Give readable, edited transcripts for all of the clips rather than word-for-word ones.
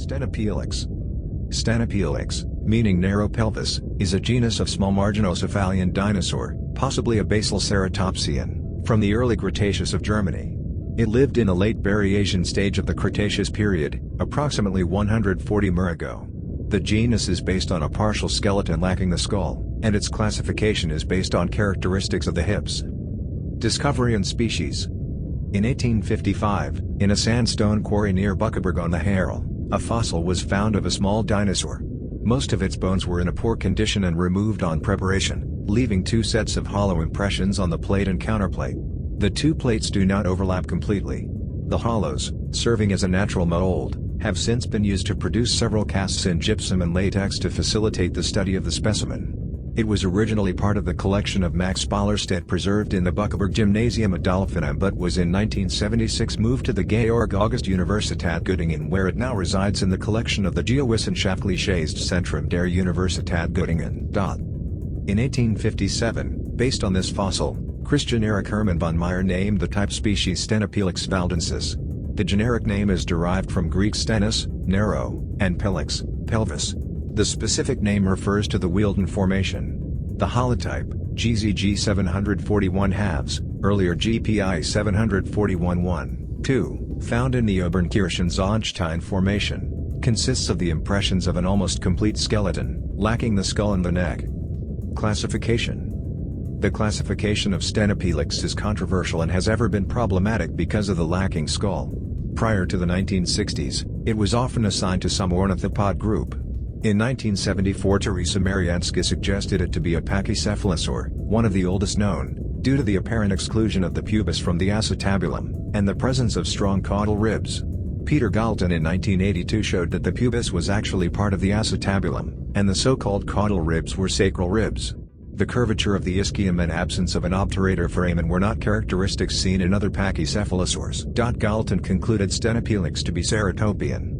Stenopelix. Stenopelix, meaning narrow pelvis, is a genus of small marginocephalian dinosaur, possibly a basal ceratopsian, from the early Cretaceous of Germany. It lived in the late Variation stage of the Cretaceous period, approximately 140 years ago. The genus is based on a partial skeleton lacking the skull, and its classification is based on characteristics of the hips. Discovery and species. In 1855, in a sandstone quarry near Buckeberg on the Harel, a fossil was found of a small dinosaur. Most of its bones were in a poor condition and removed on preparation, leaving two sets of hollow impressions on the plate and counterplate. The two plates do not overlap completely. The hollows, serving as a natural mold, have since been used to produce several casts in gypsum and latex to facilitate the study of the specimen. It was originally part of the collection of Max Ballerstedt preserved in the Buckeberg Gymnasium at Dolphinum, but was in 1976 moved to the Georg August Universität Göttingen, where it now resides in the collection of the Geowissenschaftliches Zentrum der Universität Göttingen. In 1857, based on this fossil, Christian Erich Hermann von Meyer named the type species Stenopelix valdensis. The generic name is derived from Greek stenos, narrow, and pelix, pelvis. The specific name refers to the Wealden Formation. The holotype, GZG 741 halves, earlier GPI 741-1, found in the Obernkirchen-Zollnstein Formation, consists of the impressions of an almost complete skeleton, lacking the skull and the neck. Classification. The classification of Stenopelix is controversial and has ever been problematic because of the lacking skull. Prior to the 1960s, it was often assigned to some ornithopod group. In 1974, Teresa Marianska suggested it to be a pachycephalosaur, one of the oldest known, due to the apparent exclusion of the pubis from the acetabulum, and the presence of strong caudal ribs. Peter Galton in 1982 showed that the pubis was actually part of the acetabulum, and the so-called caudal ribs were sacral ribs. The curvature of the ischium and absence of an obturator foramen were not characteristics seen in other pachycephalosaurs. Galton concluded Stenopelix to be ceratopian.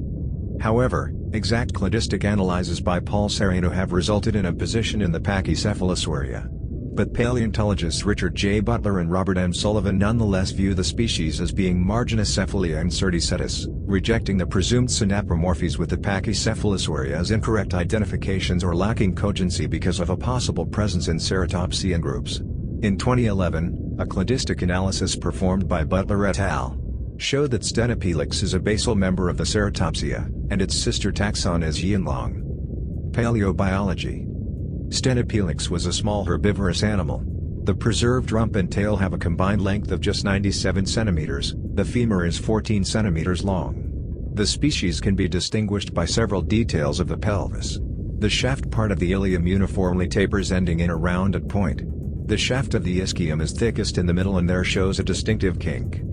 However, exact cladistic analyses by Paul Sereno have resulted in a position in the Pachycephalosauria. But paleontologists Richard J. Butler and Robert M. Sullivan nonetheless view the species as being Marginocephalia incerticetus, rejecting the presumed synapomorphies with the Pachycephalosauria as incorrect identifications or lacking cogency because of a possible presence in ceratopsian groups. In 2011, a cladistic analysis performed by Butler et al. Showed that Stenopelix is a basal member of the Ceratopsia, and its sister taxon is Yinlong. Paleobiology. Stenopelix was a small herbivorous animal. The preserved rump and tail have a combined length of just 97 centimeters, the femur is 14 centimeters long. The species can be distinguished by several details of the pelvis. The shaft part of the ilium uniformly tapers, ending in a rounded point. The shaft of the ischium is thickest in the middle and there shows a distinctive kink.